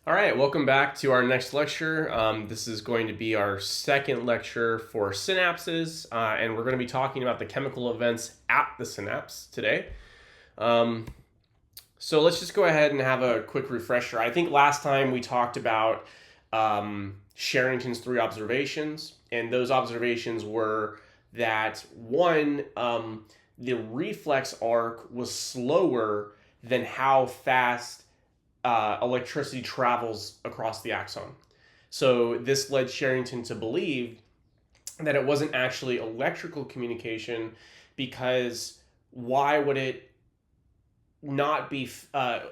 All right, welcome back to our next lecture. This is going to be our second lecture for synapses, and we're going to be talking about the chemical events at the synapse today. So let's just go ahead and have a quick refresher. I think last time we talked about Sherrington's three observations, and those observations were that one, the reflex arc was slower than how fast electricity travels across the axon. So this led Sherrington to believe that it wasn't actually electrical communication, because why would it not be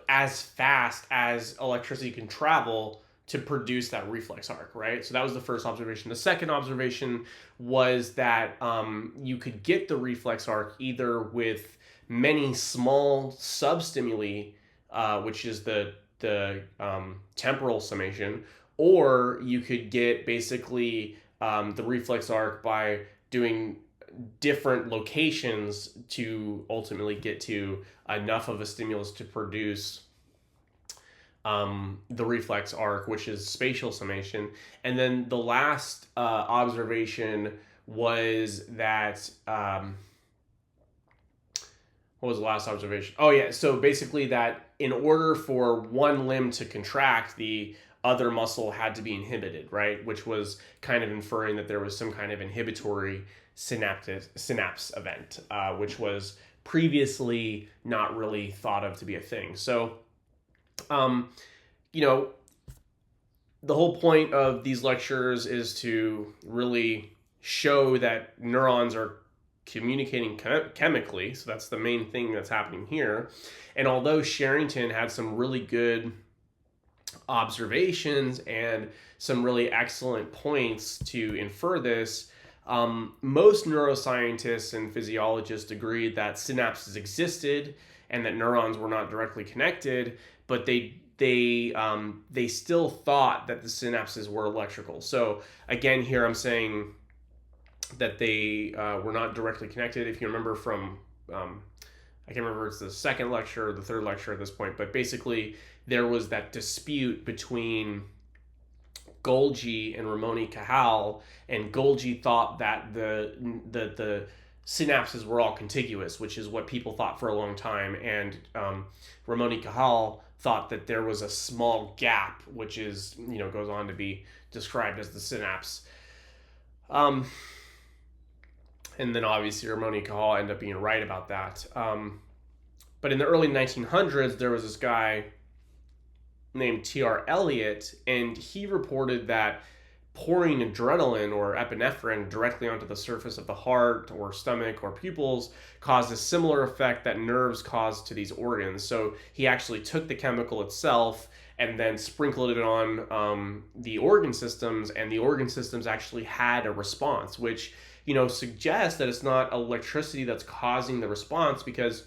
as fast as electricity can travel to produce that reflex arc, right? So that was the first observation. The second observation was that you could get the reflex arc either with many small substimuli, which is the temporal summation, or you could get basically the reflex arc by doing different locations to ultimately get to enough of a stimulus to produce the reflex arc, which is spatial summation. And then the last observation was that what was the last observation? Oh yeah, so basically that in order for one limb to contract, the other muscle had to be inhibited, right? Which was kind of inferring that there was some kind of inhibitory synapse event, which was previously not really thought of to be a thing. So, you know, the whole point of these lectures is to really show that neurons are communicating chemically. So that's the main thing that's happening here. And although Sherrington had some really good observations and some really excellent points to infer this, most neuroscientists and physiologists agreed that synapses existed and that neurons were not directly connected, but they still thought that the synapses were electrical. So again, here I'm saying that they were not directly connected. If you remember from, I can't remember if it's the second lecture or the third lecture at this point, but basically there was that dispute between Golgi and Ramon Cajal, and Golgi thought that the synapses were all contiguous, which is what people thought for a long time, and Ramon Cajal thought that there was a small gap, which is, goes on to be described as the synapse. And then obviously Ramon Cajal ended up being right about that. But in the early 1900s, there was this guy named T.R. Eliot, and he reported that pouring adrenaline or epinephrine directly onto the surface of the heart or stomach or pupils caused a similar effect that nerves cause to these organs. So he actually took the chemical itself and then sprinkled it on the organ systems, and the organ systems actually had a response, which suggests that it's not electricity that's causing the response, because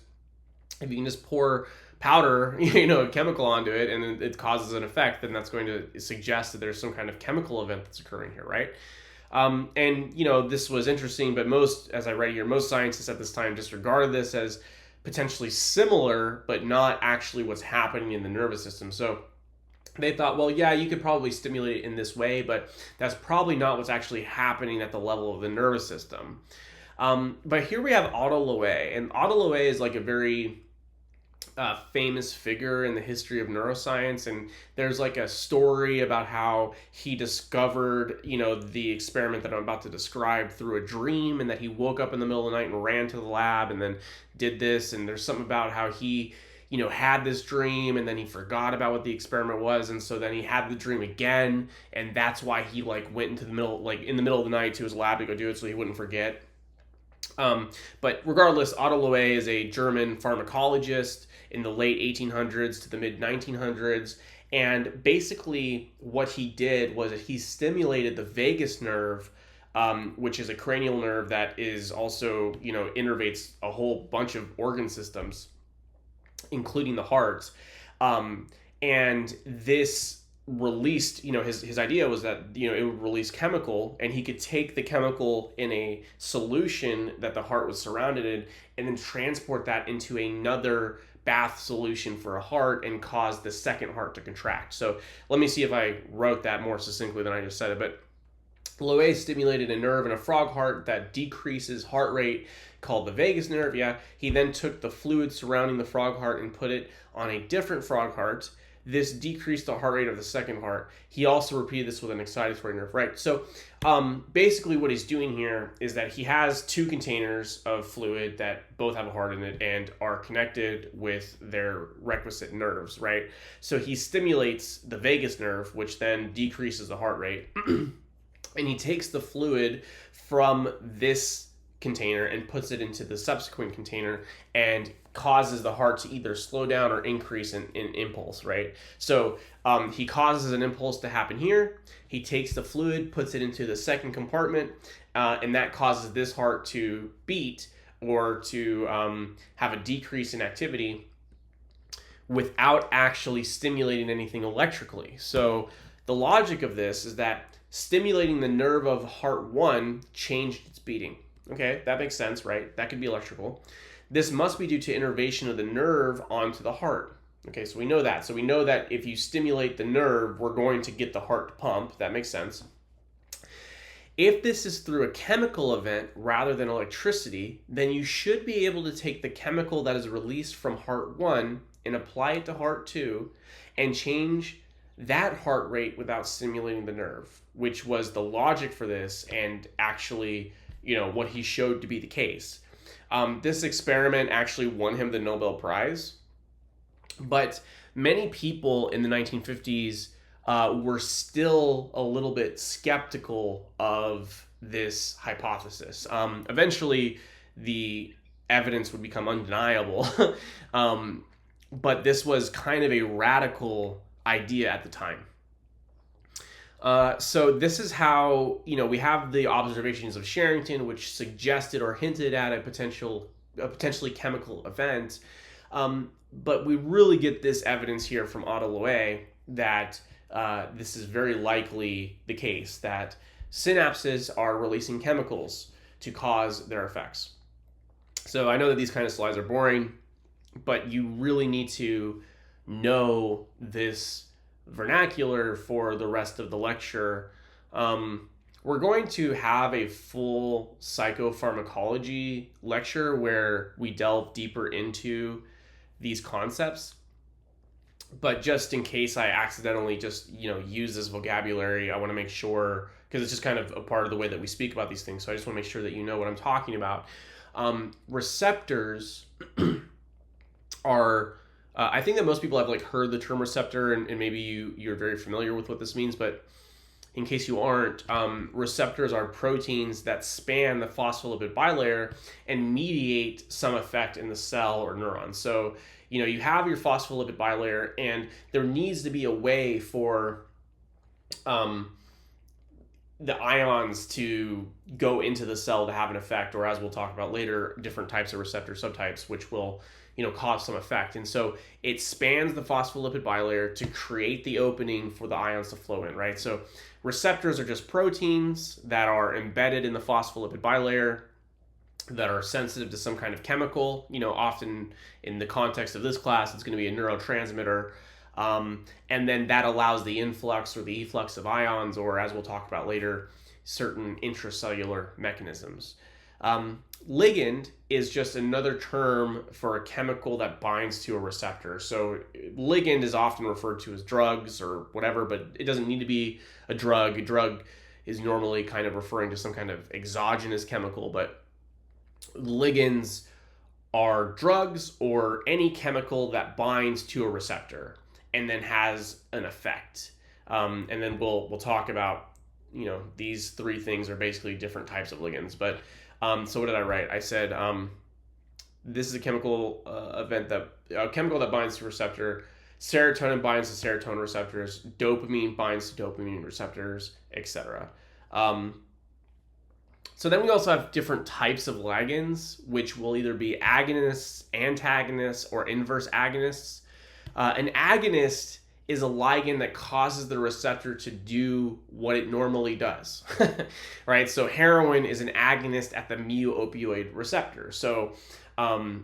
if you can just pour powder, a chemical onto it and it causes an effect, then that's going to suggest that there's some kind of chemical event that's occurring here, right? And this was interesting, but as I write here, most scientists at this time disregarded this as potentially similar, but not actually what's happening in the nervous system. So they thought, well, yeah, you could probably stimulate it in this way, but that's probably not what's actually happening at the level of the nervous system. But here we have Otto Loewe, and Otto Loewe is like a very famous figure in the history of neuroscience, and there's like a story about how he discovered the experiment that I'm about to describe through a dream, and that he woke up in the middle of the night and ran to the lab and then did this. And there's something about how he had this dream and then he forgot about what the experiment was, and so then he had the dream again, and that's why he went into the middle, in the middle of the night, to his lab to go do it so he wouldn't forget. But regardless, Otto Loewe is a German pharmacologist in the late 1800s to the mid 1900s, and basically what he did was that he stimulated the vagus nerve, which is a cranial nerve that is also innervates a whole bunch of organ systems, including the heart. And this released, his idea was that, it would release chemical, and he could take the chemical in a solution that the heart was surrounded in and then transport that into another bath solution for a heart and cause the second heart to contract. So let me see if I wrote that more succinctly than I just said it. But Loewe stimulated a nerve in a frog heart that decreases heart rate called the vagus nerve. Yeah, he then took the fluid surrounding the frog heart and put it on a different frog heart. This decreased the heart rate of the second heart. He also repeated this with an excitatory nerve, right? So basically what he's doing here is that he has two containers of fluid that both have a heart in it and are connected with their requisite nerves, right? So he stimulates the vagus nerve, which then decreases the heart rate. And he takes the fluid from this container and puts it into the subsequent container and causes the heart to either slow down or increase in impulse, right? So he causes an impulse to happen here. He takes the fluid, puts it into the second compartment, and that causes this heart to beat or to have a decrease in activity without actually stimulating anything electrically. So the logic of this is that stimulating the nerve of heart 1 changed its beating. Okay, that makes sense, right? That could be electrical. This must be due to innervation of the nerve onto the heart. Okay, so we know that. So we know that if you stimulate the nerve, we're going to get the heart to pump. That makes sense. If this is through a chemical event rather than electricity, then you should be able to take the chemical that is released from heart 1 and apply it to heart 2 and change that heart rate without stimulating the nerve, which was the logic for this and actually, what he showed to be the case. This experiment actually won him the Nobel Prize, but many people in the 1950s were still a little bit skeptical of this hypothesis. Eventually, the evidence would become undeniable, but this was kind of a radical idea at the time. So this is how, we have the observations of Sherrington, which suggested or hinted at a potentially chemical event. But we really get this evidence here from Otto Loewe that this is very likely the case, that synapses are releasing chemicals to cause their effects. So I know that these kind of slides are boring, but you really need to know this vernacular for the rest of the lecture. We're going to have a full psychopharmacology lecture where we delve deeper into these concepts. But just in case I accidentally just, use this vocabulary, I want to make sure, because it's just kind of a part of the way that we speak about these things. So I just want to make sure that you know what I'm talking about. Receptors are, I think that most people have heard the term receptor, and maybe you're very familiar with what this means, but in case you aren't, receptors are proteins that span the phospholipid bilayer and mediate some effect in the cell or neuron. So, you have your phospholipid bilayer, and there needs to be a way for the ions to go into the cell to have an effect, or as we'll talk about later, different types of receptor subtypes, which will cause some effect. And so it spans the phospholipid bilayer to create the opening for the ions to flow in, right? So receptors are just proteins that are embedded in the phospholipid bilayer that are sensitive to some kind of chemical. Often in the context of this class, it's going to be a neurotransmitter. And then that allows the influx or the efflux of ions, or as we'll talk about later, certain intracellular mechanisms. Ligand is just another term for a chemical that binds to a receptor. So ligand is often referred to as drugs or whatever, but it doesn't need to be a drug. A drug is normally kind of referring to some kind of exogenous chemical, but ligands are drugs or any chemical that binds to a receptor and then has an effect. And then we'll talk about, these three things are basically different types of ligands. But so what did I write? I said this is a chemical chemical that binds to a receptor. Serotonin binds to serotonin receptors. Dopamine binds to dopamine receptors, etc. So then we also have different types of ligands, which will either be agonists, antagonists, or inverse agonists. An agonist is a ligand that causes the receptor to do what it normally does, right? So heroin is an agonist at the mu-opioid receptor. So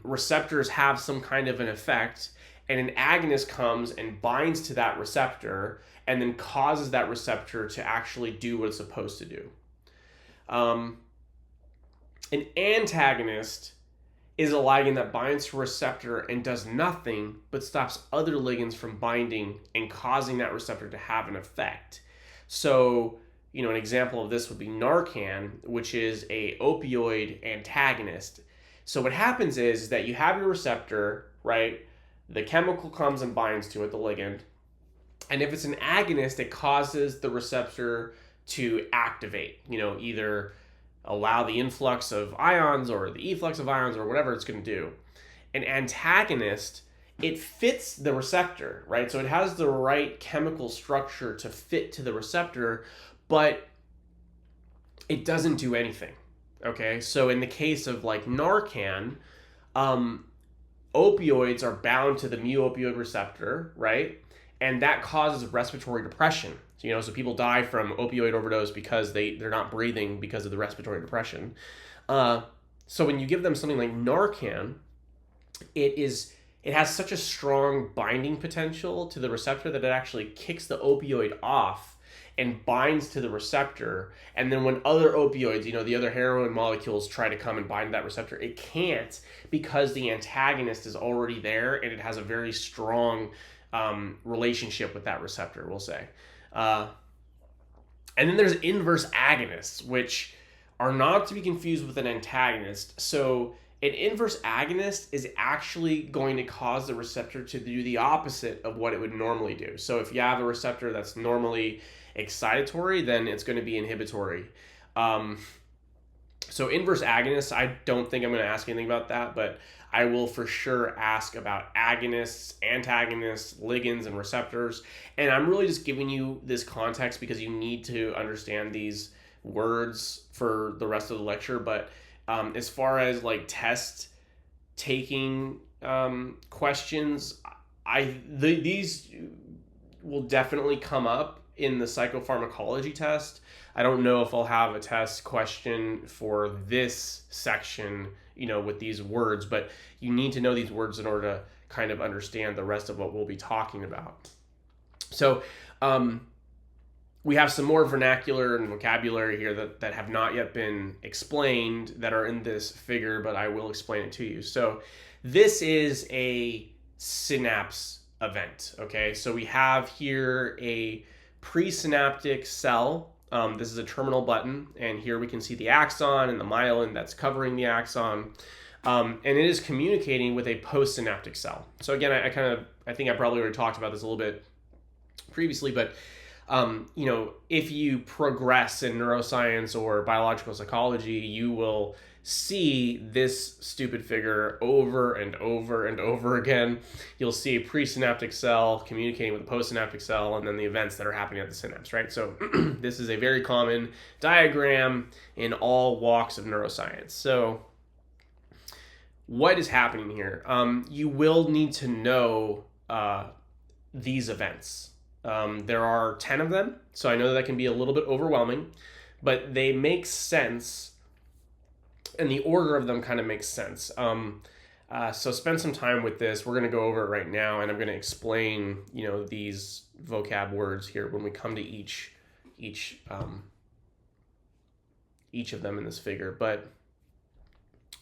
receptors have some kind of an effect, and an agonist comes and binds to that receptor and then causes that receptor to actually do what it's supposed to do. An antagonist is a ligand that binds to a receptor and does nothing but stops other ligands from binding and causing that receptor to have an effect. So, an example of this would be Narcan, which is a opioid antagonist. So what happens is that you have your receptor, right? The chemical comes and binds to it, the ligand. And if it's an agonist, it causes the receptor to activate, either allow the influx of ions or the efflux of ions or whatever it's going to do. An antagonist, it fits the receptor, right? So it has the right chemical structure to fit to the receptor, but it doesn't do anything, okay? So in the case of like Narcan, opioids are bound to the mu-opioid receptor, right? And that causes respiratory depression. So people die from opioid overdose because they're not breathing because of the respiratory depression. So when you give them something like Narcan, it has such a strong binding potential to the receptor that it actually kicks the opioid off and binds to the receptor. And then when other opioids, the other heroin molecules try to come and bind that receptor, it can't, because the antagonist is already there and it has a very strong relationship with that receptor, we'll say. And then there's inverse agonists, which are not to be confused with an antagonist. So an inverse agonist is actually going to cause the receptor to do the opposite of what it would normally do. So if you have a receptor that's normally excitatory, then it's going to be inhibitory. So inverse agonists, I don't think I'm going to ask anything about that, but I will for sure ask about agonists, antagonists, ligands, and receptors. And I'm really just giving you this context because you need to understand these words for the rest of the lecture. But as far as like test taking questions, these will definitely come up in the psychopharmacology test. I don't know if I'll have a test question for this section, with these words, but you need to know these words in order to kind of understand the rest of what we'll be talking about. So we have some more vernacular and vocabulary here that have not yet been explained that are in this figure, but I will explain it to you. So this is a synapse event, okay? So we have here a presynaptic cell. This is a terminal button, and here we can see the axon and the myelin that's covering the axon, and it is communicating with a postsynaptic cell. So again, I think I probably already talked about this a little bit previously, but if you progress in neuroscience or biological psychology, you will see this stupid figure over and over and over again. You'll see a presynaptic cell communicating with a postsynaptic cell, and then the events that are happening at the synapse, right? So this is a very common diagram in all walks of neuroscience. So what is happening here? You will need to know these events. There are 10 of them, so I know that can be a little bit overwhelming, but they make sense, and the order of them kind of makes sense. So spend some time with this. We're going to go over it right now, and I'm going to explain, these vocab words here when we come to each of them in this figure. But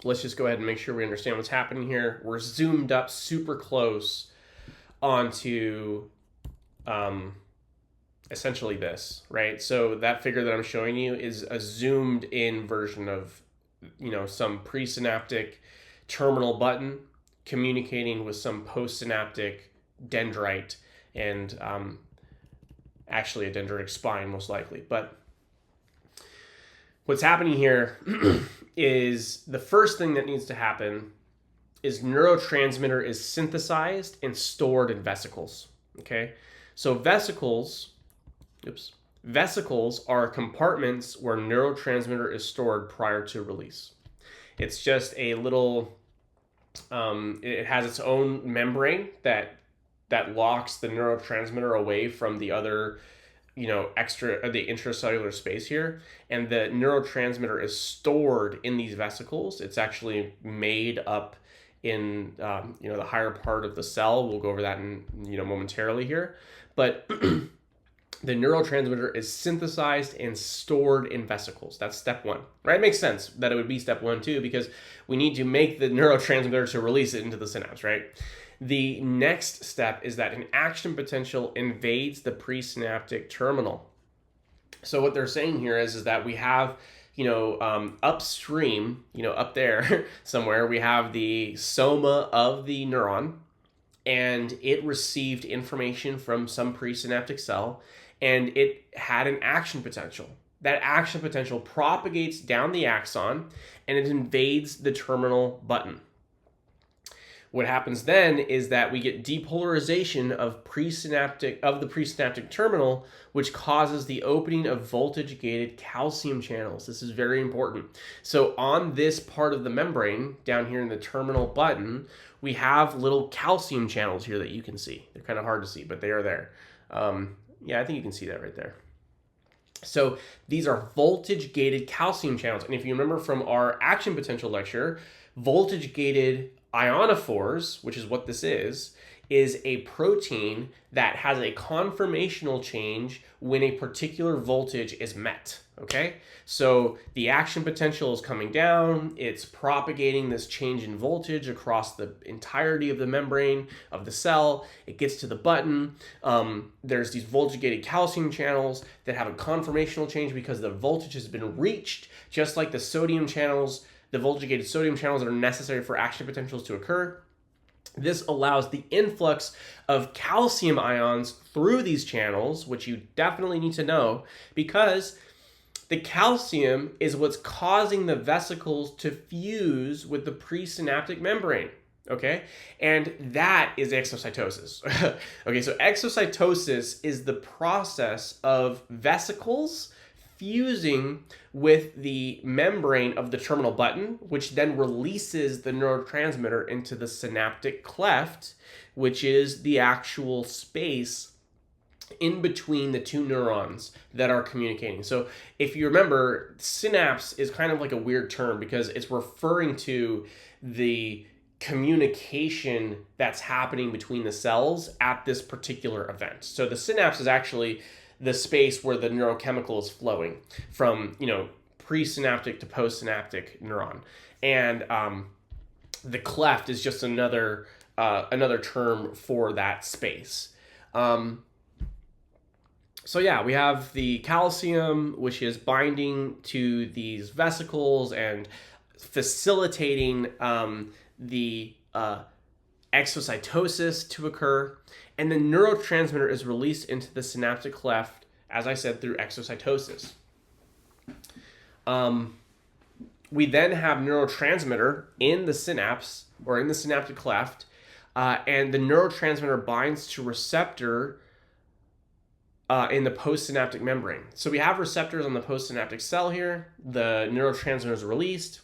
let's just go ahead and make sure we understand what's happening here. We're zoomed up super close onto essentially this, right? So that figure that I'm showing you is a zoomed in version of some presynaptic terminal button communicating with some postsynaptic dendrite and actually a dendritic spine most likely. But what's happening here is the first thing that needs to happen is neurotransmitter is synthesized and stored in vesicles, okay? So vesicles are compartments where neurotransmitter is stored prior to release. It's just a little, it has its own membrane that locks the neurotransmitter away from the other, the intracellular space here. And the neurotransmitter is stored in these vesicles. It's actually made up in the higher part of the cell. We'll go over that in momentarily here, but the neurotransmitter is synthesized and stored in vesicles. That's step one, right? It makes sense that it would be step 1 too, because we need to make the neurotransmitter to release it into the synapse, right? The next step is that an action potential invades the presynaptic terminal. So what they're saying here is that we have, upstream, up there somewhere, we have the soma of the neuron, and it received information from some presynaptic cell, and it had an action potential. That action potential propagates down the axon, and it invades the terminal button. What happens then is that we get depolarization of the presynaptic terminal, which causes the opening of voltage-gated calcium channels. This is very important. So on this part of the membrane, down here in the terminal button, we have little calcium channels here that you can see. They're kind of hard to see, but they are there. Yeah, I think you can see that right there. So these are voltage-gated calcium channels. And if you remember from our action potential lecture, voltage-gated ionophores, which is what this is a protein that has a conformational change when a particular voltage is met, okay? So the action potential is coming down, it's propagating this change in voltage across the entirety of the membrane of the cell, it gets to the button, there's these voltage-gated calcium channels that have a conformational change because the voltage has been reached, just like the sodium channels, the voltage-gated sodium channels that are necessary for action potentials to occur. This allows the influx of calcium ions through these channels, which you definitely need to know, because the calcium is what's causing the vesicles to fuse with the presynaptic membrane, okay? And that is exocytosis. Okay, so exocytosis is the process of vesicles fusing with the membrane of the terminal button, which then releases the neurotransmitter into the synaptic cleft, which is the actual space in between the two neurons that are communicating. So if you remember, synapse is kind of like a weird term because it's referring to the communication that's happening between the cells at this particular event. So the synapse is actually the space where the neurochemical is flowing from, presynaptic to postsynaptic neuron. And the cleft is just another term for that space. So yeah, we have the calcium, which is binding to these vesicles and facilitating the exocytosis to occur. And the neurotransmitter is released into the synaptic cleft, as I said, through exocytosis. We then have neurotransmitter in the synapse or in the synaptic cleft, and the neurotransmitter binds to receptor in the postsynaptic membrane. So we have receptors on the postsynaptic cell here. The neurotransmitter is released.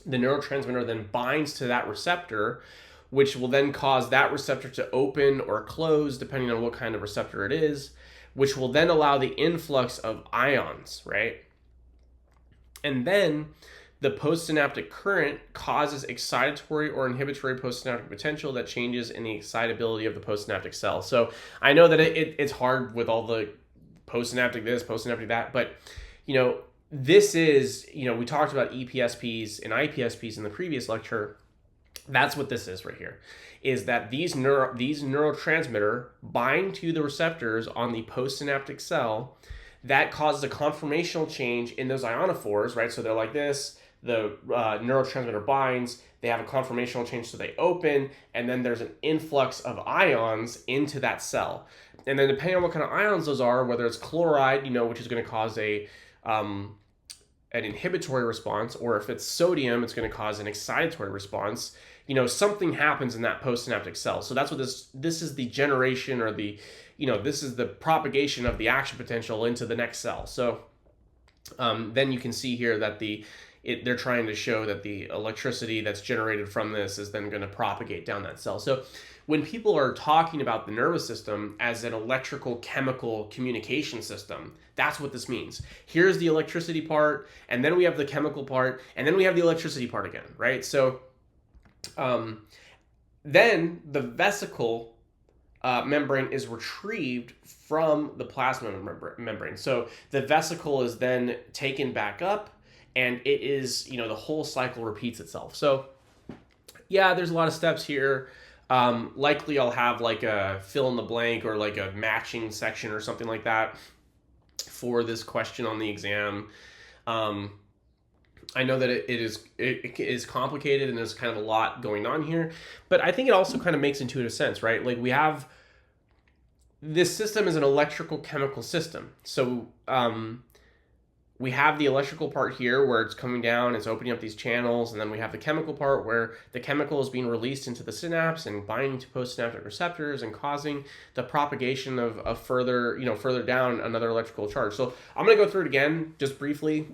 The neurotransmitter then binds to that receptor, which will then cause that receptor to open or close, depending on what kind of receptor it is, which will then allow the influx of ions, right? And then the postsynaptic current causes excitatory or inhibitory postsynaptic potential that changes in the excitability of the postsynaptic cell. So I know that it's hard with all the postsynaptic this, postsynaptic that, but this is, we talked about EPSPs and IPSPs in the previous lecture. That's what this is right here, is that these neurotransmitter bind to the receptors on the postsynaptic cell. That causes a conformational change in those ionophores, right? So they're like this, the neurotransmitter binds, they have a conformational change, so they open, and then there's an influx of ions into that cell. And then depending on what kind of ions those are, whether it's chloride, which is going to cause an inhibitory response, or if it's sodium, it's going to cause an excitatory response. Something happens in that postsynaptic cell. So that's what this is the generation, or this is the propagation of the action potential into the next cell. So then you can see here that they're trying to show that the electricity that's generated from this is then going to propagate down that cell. So when people are talking about the nervous system as an electrical chemical communication system, that's what this means. Here's the electricity part, and then we have the chemical part, and then we have the electricity part again, right? So Um, then the vesicle membrane is retrieved from the plasma membrane. So the vesicle is then taken back up, and it is, the whole cycle repeats itself. So yeah, there's a lot of steps here. Likely I'll have like a fill in the blank or like a matching section or something like that for this question on the exam. I know that it is complicated and there's kind of a lot going on here, but I think it also kind of makes intuitive sense, right? Like, we have this system is an electrical chemical system. So we have the electrical part here where it's coming down, it's opening up these channels, and then we have the chemical part where the chemical is being released into the synapse and binding to postsynaptic receptors and causing the propagation of further, further down another electrical charge. So I'm going to go through it again just briefly,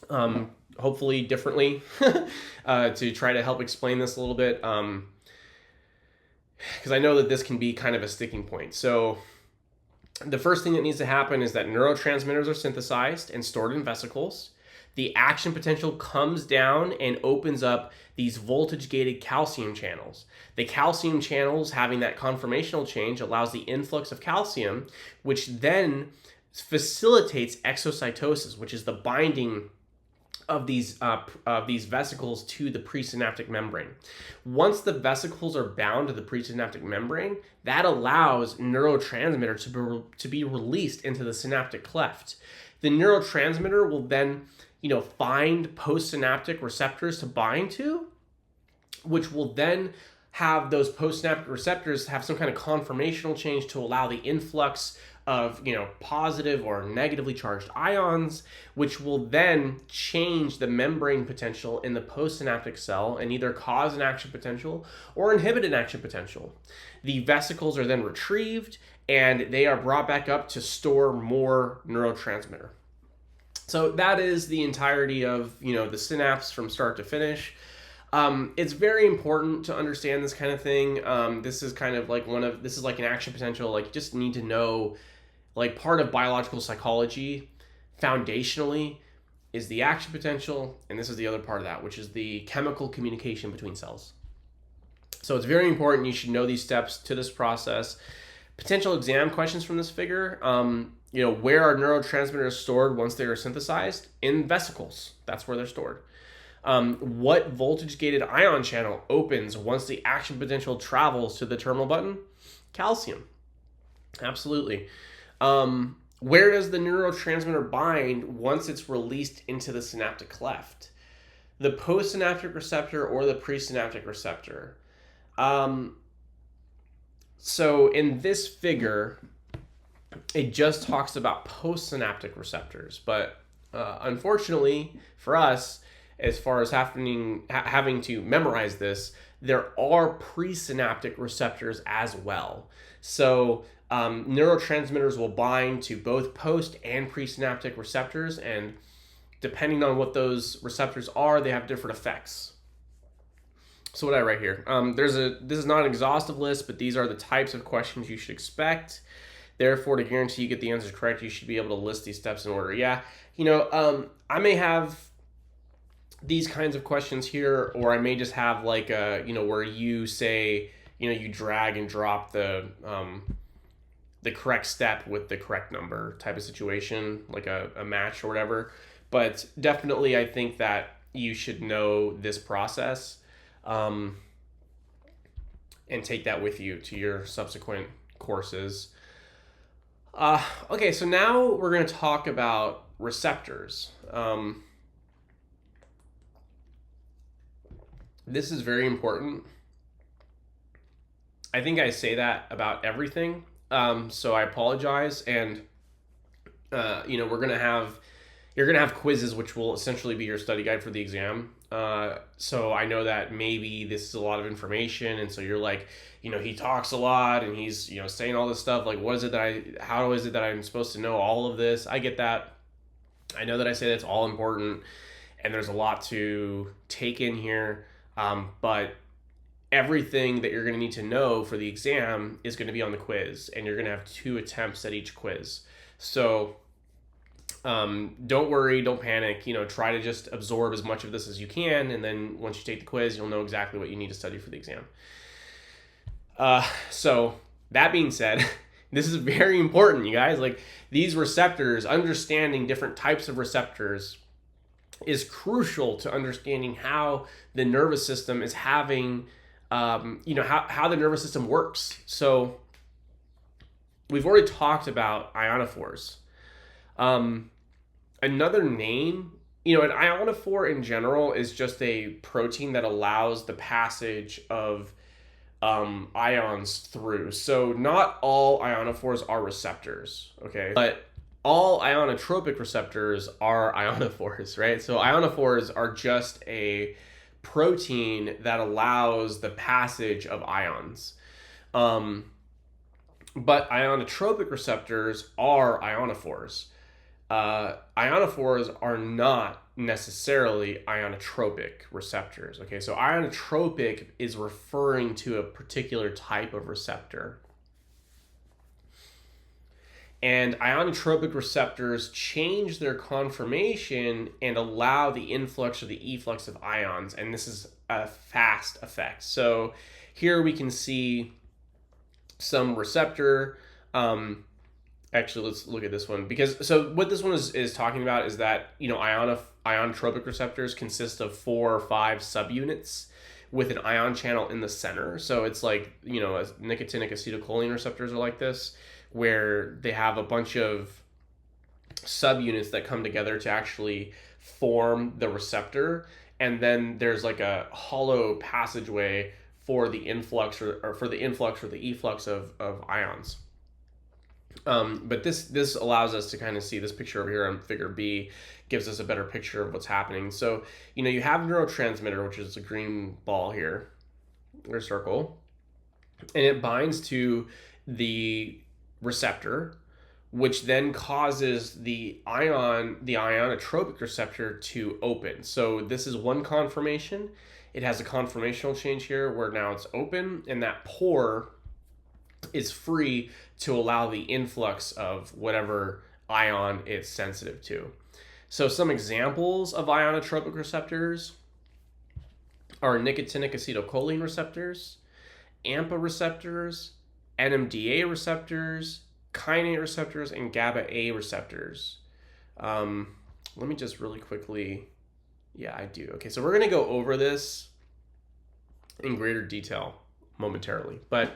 hopefully differently, to try to help explain this a little bit, because I know that this can be kind of a sticking point. So the first thing that needs to happen is that neurotransmitters are synthesized and stored in vesicles. The action potential comes down and opens up these voltage-gated calcium channels. The calcium channels, having that conformational change, allows the influx of calcium, which then facilitates exocytosis, which is the binding of these vesicles to the presynaptic membrane. Once the vesicles are bound to the presynaptic membrane, that allows neurotransmitter to be released into the synaptic cleft. The neurotransmitter will then, find postsynaptic receptors to bind to, which will then have those postsynaptic receptors have some kind of conformational change to allow the influx of positive or negatively charged ions, which will then change the membrane potential in the postsynaptic cell and either cause an action potential or inhibit an action potential. The vesicles are then retrieved and they are brought back up to store more neurotransmitter. So that is the entirety of the synapse from start to finish. It's very important to understand this kind of thing. This is kind of like this is like an action potential. Like, you just need to know, like, part of biological psychology foundationally is the action potential, and this is the other part of that, which is the chemical communication between cells. So it's very important. You should know these steps to this process. Potential exam questions from this figure. Where are neurotransmitters stored once they are synthesized? In vesicles. That's where they're stored. What voltage-gated ion channel opens once the action potential travels to the terminal button? Calcium. Absolutely. Where does the neurotransmitter bind once it's released into the synaptic cleft? The postsynaptic receptor or the presynaptic receptor? So in this figure, it just talks about postsynaptic receptors, but unfortunately for us, as far as having to memorize this, there are presynaptic receptors as well. So neurotransmitters will bind to both post and presynaptic receptors, and depending on what those receptors are, they have different effects. So what did I write here? This is not an exhaustive list, but these are the types of questions you should expect. Therefore, to guarantee you get the answers correct, you should be able to list these steps in order. Yeah, I may have these kinds of questions here, or I may just have like where you say, you drag and drop the correct step with the correct number type of situation, like a match or whatever. But definitely, I think that you should know this process, and take that with you to your subsequent courses. Okay, so now we're going to talk about receptors. This is very important. I think I say that about everything, so I apologize. And you're gonna have quizzes, which will essentially be your study guide for the exam. So I know that maybe this is a lot of information, and so you're like, he talks a lot, and he's saying all this stuff. Like, how is it that I'm supposed to know all of this? I get that. I know that I say that's all important, and there's a lot to take in here. But everything that you're going to need to know for the exam is going to be on the quiz, and you're going to have 2 attempts at each quiz. So Don't worry, don't panic. Try to just absorb as much of this as you can, and then once you take the quiz, you'll know exactly what you need to study for the exam. So that being said, this is very important, you guys. Like, these receptors, understanding different types of receptors is crucial to understanding how the nervous system is having, how the nervous system works. So we've already talked about ionophores. Another name, an ionophore in general is just a protein that allows the passage of ions through. So not all ionophores are receptors, okay? But all ionotropic receptors are ionophores, right? So ionophores are just a protein that allows the passage of ions. But ionotropic receptors are ionophores. Ionophores are not necessarily ionotropic receptors. Okay, so ionotropic is referring to a particular type of receptor. And ionotropic receptors change their conformation and allow the influx or the efflux of ions. And this is a fast effect. So here we can see some receptor. Actually, let's look at this one, because so what this one is talking about is that, ionotropic receptors consist of 4 or 5 subunits with an ion channel in the center. So it's like, nicotinic acetylcholine receptors are like this, where they have a bunch of subunits that come together to actually form the receptor. And then there's like a hollow passageway for the influx or for the influx or the efflux of ions. But this allows us to kind of see this picture over here on figure B, gives us a better picture of what's happening. So, you have neurotransmitter, which is a green ball here, or circle, and it binds to the receptor, which then causes the ionotropic receptor to open. So this is one conformation. It has a conformational change here where now it's open, and that pore is free to allow the influx of whatever ion it's sensitive to. So some examples of ionotropic receptors are nicotinic acetylcholine receptors, AMPA receptors, NMDA receptors, kainate receptors, and GABA A receptors. Let me just really quickly, I do. Okay, so we're going to go over this in greater detail momentarily, but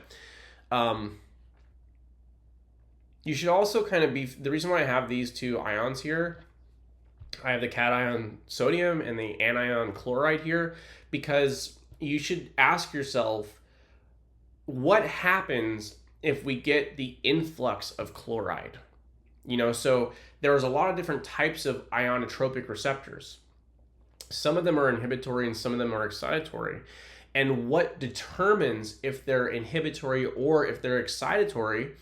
you should also kind of be, the reason why I have these two ions here, I have the cation sodium and the anion chloride here, because you should ask yourself, what happens if we get the influx of chloride? So there's a lot of different types of ionotropic receptors. Some of them are inhibitory and some of them are excitatory. And what determines if they're inhibitory or if they're excitatory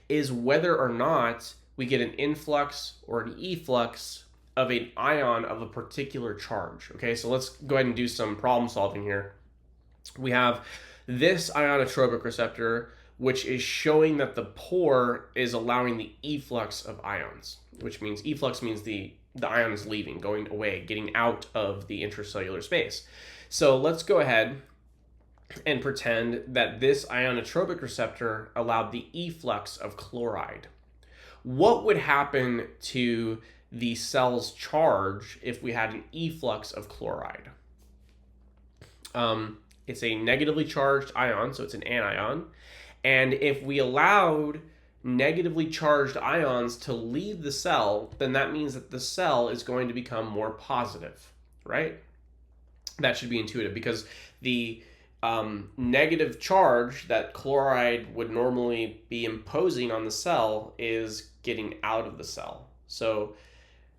is whether or not we get an influx or an efflux of an ion of a particular charge. Okay, so let's go ahead and do some problem solving here. We have this ionotropic receptor, which is showing that the pore is allowing the efflux of ions, which means efflux means the ion is leaving, going away, getting out of the intracellular space. So let's go ahead and pretend that this ionotropic receptor allowed the efflux of chloride. What would happen to the cell's charge if we had an efflux of chloride? It's a negatively charged ion, so it's an anion. And if we allowed negatively charged ions to leave the cell, then that means that the cell is going to become more positive, right? That should be intuitive, because the negative charge that chloride would normally be imposing on the cell is getting out of the cell. So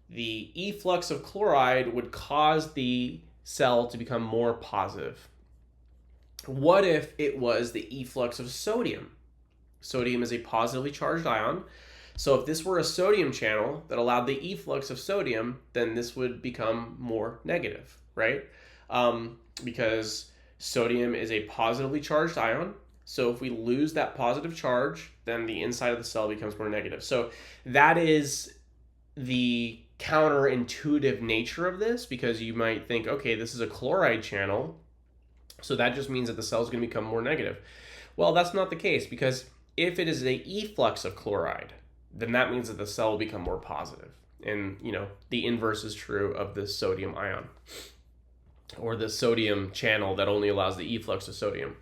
the efflux of chloride would cause the cell to become more positive. What if it was the efflux of sodium? Sodium is a positively charged ion. So if this were a sodium channel that allowed the efflux of sodium, then this would become more negative, right? Because sodium is a positively charged ion. So if we lose that positive charge, then the inside of the cell becomes more negative. So that is the counterintuitive nature of this, because you might think, okay, this is a chloride channel, so that just means that the cell is going to become more negative. Well, that's not the case, because if it is an efflux of chloride, then that means that the cell will become more positive. And, the inverse is true of the sodium ion, or the sodium channel that only allows the efflux of sodium.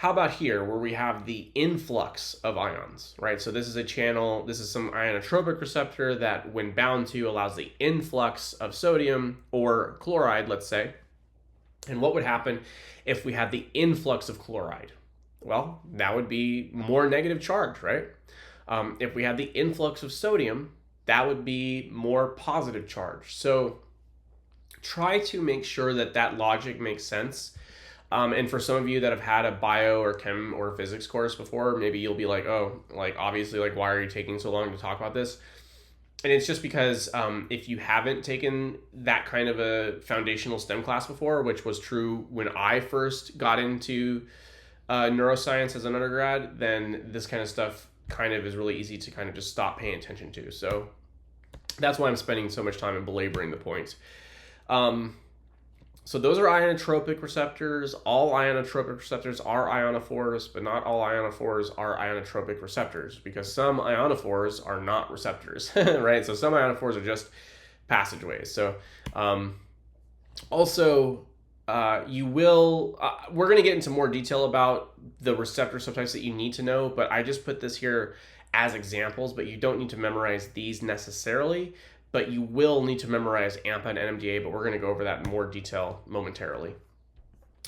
How about here, where we have the influx of ions, right? So this is a channel, this is some ionotropic receptor that, when bound to, allows the influx of sodium or chloride, let's say. And what would happen if we had the influx of chloride? Well, that would be more negative charge, right? If we had the influx of sodium, that would be more positive charge. So try to make sure that that logic makes sense. And for some of you that have had a bio or chem or physics course before, maybe you'll be like, oh, like, obviously, like, why are you taking so long to talk about this? And it's just because if you haven't taken that kind of a foundational STEM class before, which was true when I first got into neuroscience as an undergrad, then this kind of stuff kind of is really easy to kind of just stop paying attention to. So that's why I'm spending so much time in belaboring the point. So those are ionotropic receptors. All ionotropic receptors are ionophores, but not all ionophores are ionotropic receptors, because some ionophores are not receptors, right? So some ionophores are just passageways. So you will, we're going to get into more detail about the receptor subtypes that you need to know, but I just put this here as examples, but you don't need to memorize these necessarily. But you will need to memorize AMPA and NMDA, but we're going to go over that in more detail momentarily.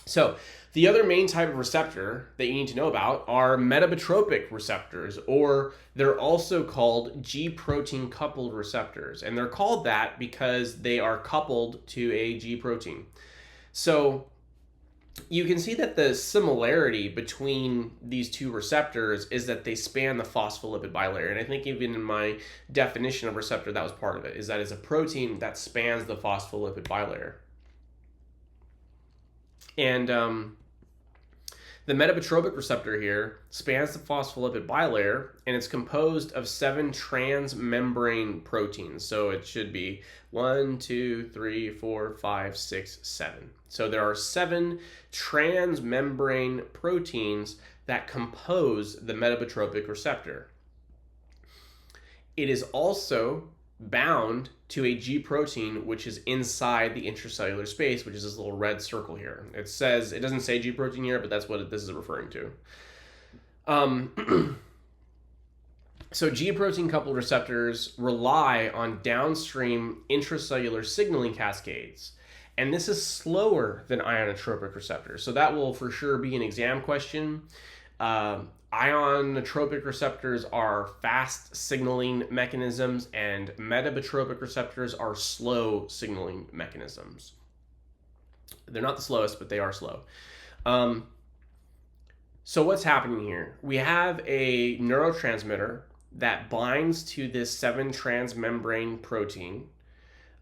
So the other main type of receptor that you need to know about are metabotropic receptors, or they're also called G protein coupled receptors. And they're called that because they are coupled to a G protein. So you can see that the similarity between these two receptors is that they span the phospholipid bilayer. And I think even in my definition of receptor, that was part of it, is that it's a protein that spans the phospholipid bilayer. And the metabotropic receptor here spans the phospholipid bilayer, and it's composed of 7 transmembrane proteins. So it should be 1, 2, 3, 4, 5, 6, 7. So there are 7 transmembrane proteins that compose the metabotropic receptor. It is also bound to a G protein, which is inside the intracellular space, which is this little red circle here. It doesn't say G protein here, but that's what this is referring to. So G protein coupled receptors rely on downstream intracellular signaling cascades. And this is slower than ionotropic receptors. So that will for sure be an exam question. Ionotropic receptors are fast signaling mechanisms, and metabotropic receptors are slow signaling mechanisms. They're not the slowest, but they are slow. So what's happening here? We have a neurotransmitter that binds to this 7 transmembrane protein,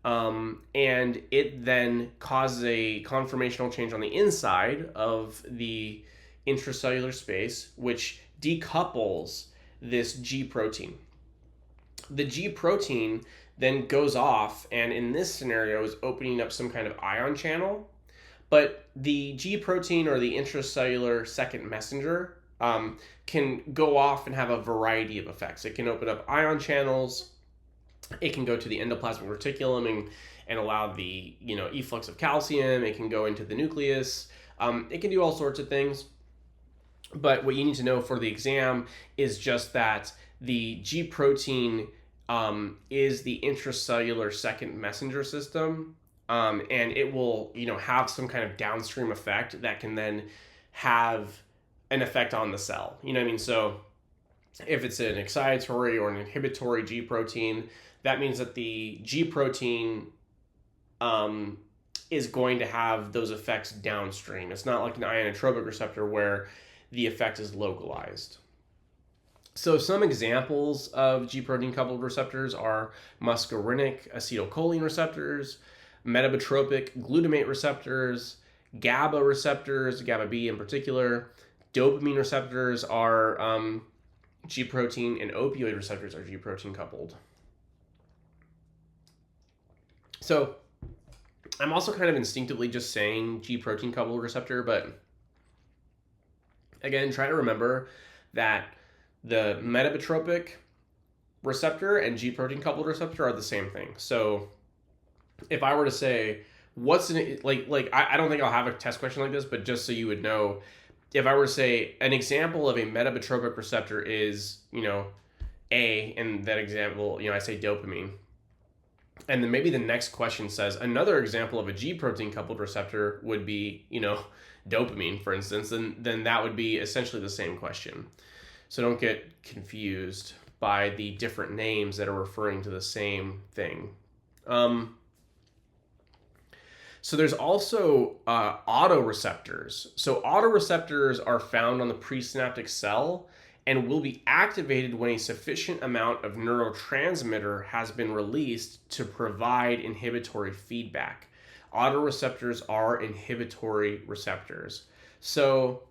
and it then causes a conformational change on the inside of the intracellular space, which decouples this G protein. The G protein then goes off, and in this scenario is opening up some kind of ion channel. But the G protein, or the intracellular second messenger, can go off and have a variety of effects. It can open up ion channels. It can go to the endoplasmic reticulum and allow the efflux of calcium. It can go into the nucleus. It can do all sorts of things. But what you need to know for the exam is just that the G protein is the intracellular second messenger system, and it will have some kind of downstream effect that can then have an effect on the cell. You know what I mean? So if it's an excitatory or an inhibitory G protein, that means that the G protein is going to have those effects downstream. It's not like an ionotropic receptor where the effect is localized. So some examples of G protein coupled receptors are muscarinic acetylcholine receptors, metabotropic glutamate receptors, GABA receptors, GABA B in particular. Dopamine receptors are G protein, and opioid receptors are G protein coupled. So I'm also kind of instinctively just saying G protein coupled receptor, but again, try to remember that the metabotropic receptor and G protein coupled receptor are the same thing. So if I were to say, what's an, I don't think I'll have a test question like this, but just so you would know, if I were to say an example of a metabotropic receptor is, A, in that example, I say dopamine. And then maybe the next question says another example of a G protein coupled receptor would be, dopamine, for instance, then that would be essentially the same question. So don't get confused by the different names that are referring to the same thing. So there's also autoreceptors. So autoreceptors are found on the presynaptic cell and will be activated when a sufficient amount of neurotransmitter has been released to provide inhibitory feedback. Autoreceptors are inhibitory receptors. So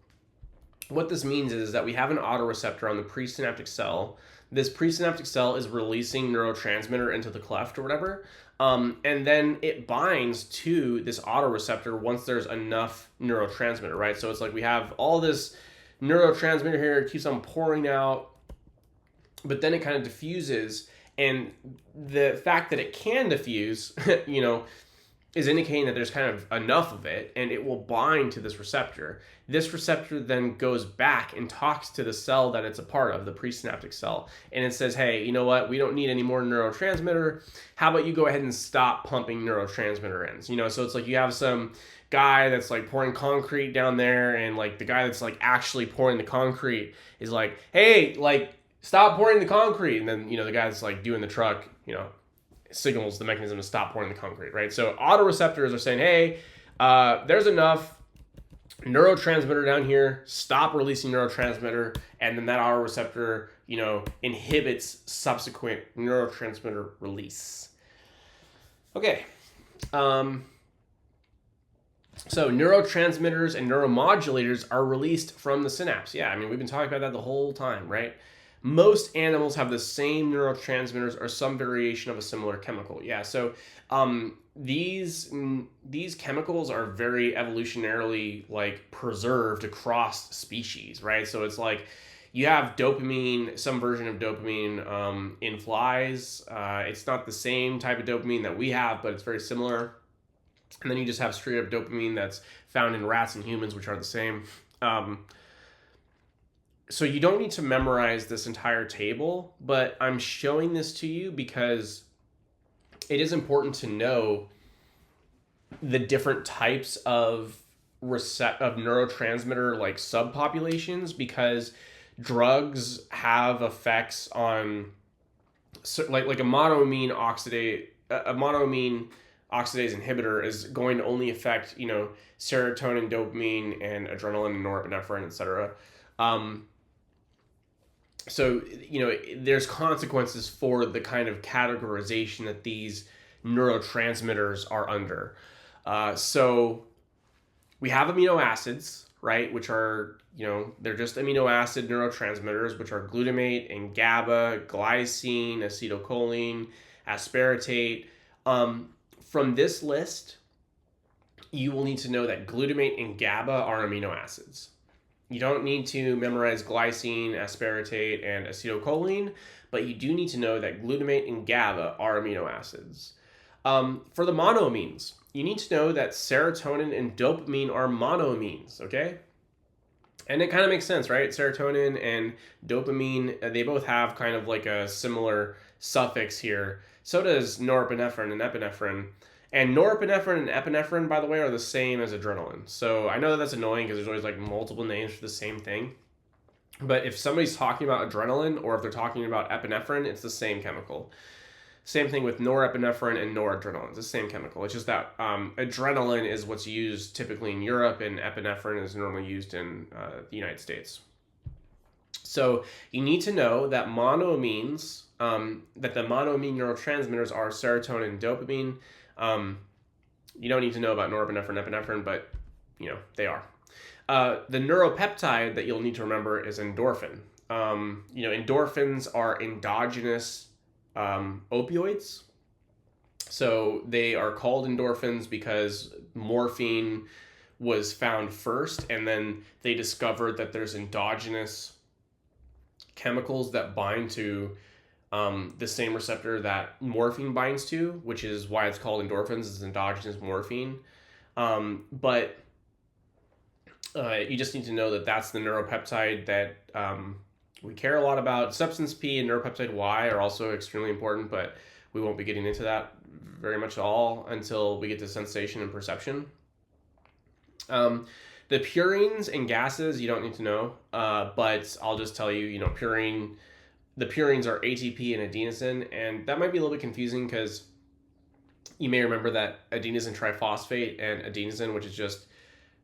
what this means is that we have an autoreceptor on the presynaptic cell. This presynaptic cell is releasing neurotransmitter into the cleft or whatever, and then it binds to this autoreceptor once there's enough neurotransmitter, right? So it's like we have all this neurotransmitter here, it keeps on pouring out, but then it kind of diffuses, and the fact that it can diffuse, is indicating that there's kind of enough of it, and it will bind to this receptor. This receptor then goes back and talks to the cell that it's a part of, the presynaptic cell, and it says, hey, you know what, we don't need any more neurotransmitter. How about you go ahead and stop pumping neurotransmitter in? So it's like you have some guy that's like pouring concrete down there, and like the guy that's like actually pouring the concrete is like, hey, like stop pouring the concrete, and then the guy that's like doing the truck, signals the mechanism to stop pouring the concrete, right? So autoreceptors are saying, hey, there's enough neurotransmitter down here, stop releasing neurotransmitter, and then that autoreceptor, inhibits subsequent neurotransmitter release. Okay. So neurotransmitters and neuromodulators are released from the synapse. Yeah, I mean, we've been talking about that the whole time, right? Most animals have the same neurotransmitters or some variation of a similar chemical. Yeah, so these chemicals are very evolutionarily like preserved across species, right? So it's like you have dopamine, some version of dopamine in flies. It's not the same type of dopamine that we have, but it's very similar. And then you just have straight up dopamine that's found in rats and humans, which are the same. So you don't need to memorize this entire table, but I'm showing this to you because it is important to know the different types of neurotransmitter like subpopulations, because drugs have effects on like a monoamine oxidase inhibitor is going to only affect serotonin, dopamine, and adrenaline, and norepinephrine, etc. So, there's consequences for the kind of categorization that these neurotransmitters are under. So we have amino acids, right, which are, they're just amino acid neurotransmitters, which are glutamate and GABA, glycine, acetylcholine, aspartate. From this list, you will need to know that glutamate and GABA are amino acids. You don't need to memorize glycine, aspartate, and acetylcholine, but you do need to know that glutamate and GABA are amino acids. For the monoamines, you need to know that serotonin and dopamine are monoamines, okay? And it kind of makes sense, right? Serotonin and dopamine, they both have kind of like a similar suffix here. So does norepinephrine and epinephrine. And norepinephrine and epinephrine, by the way, are the same as adrenaline. So I know that that's annoying because there's always like multiple names for the same thing. But if somebody's talking about adrenaline or if they're talking about epinephrine, it's the same chemical. Same thing with norepinephrine and noradrenaline. It's the same chemical. It's just that adrenaline is what's used typically in Europe, and epinephrine is normally used in the United States. So you need to know that monoamines, that the monoamine neurotransmitters are serotonin and dopamine. You don't need to know about norepinephrine, epinephrine, but they are. The neuropeptide that you'll need to remember is endorphin. Endorphins are endogenous opioids. So they are called endorphins because morphine was found first, and then they discovered that there's endogenous chemicals that bind to the same receptor that morphine binds to, which is why it's called endorphins. It's endogenous morphine. But you just need to know that that's the neuropeptide that we care a lot about. Substance P and neuropeptide Y are also extremely important, but we won't be getting into that very much at all until we get to sensation and perception. The purines and gases you don't need to know, but I'll just tell you, the purines are ATP and adenosine, and that might be a little bit confusing because you may remember that adenosine triphosphate and adenosine, which is just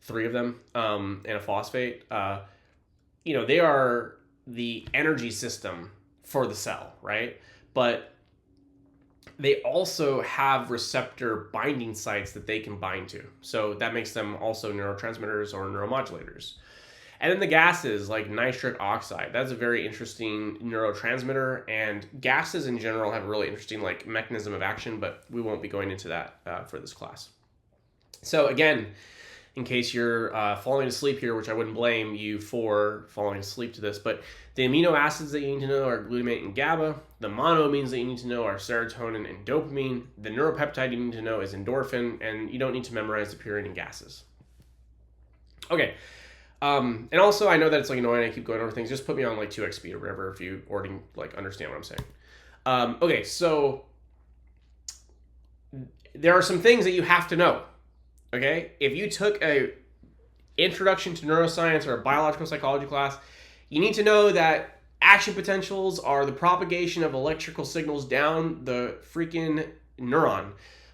three of them, and a phosphate, they are the energy system for the cell, right? But they also have receptor binding sites that they can bind to. So that makes them also neurotransmitters or neuromodulators. And then the gases, like nitric oxide, that's a very interesting neurotransmitter. And gases in general have a really interesting mechanism of action, but we won't be going into that for this class. So again, in case you're falling asleep here, which I wouldn't blame you for falling asleep to this, but the amino acids that you need to know are glutamate and GABA. The monoamines that you need to know are serotonin and dopamine. The neuropeptide you need to know is endorphin, and you don't need to memorize the purine and gases. Okay. And also, I know that it's annoying. I keep going over things. Just put me on 2x speed or whatever if you already understand what I'm saying. Okay, so there are some things that you have to know. Okay, if you took a introduction to neuroscience or a biological psychology class, you need to know that action potentials are the propagation of electrical signals down the freaking neuron.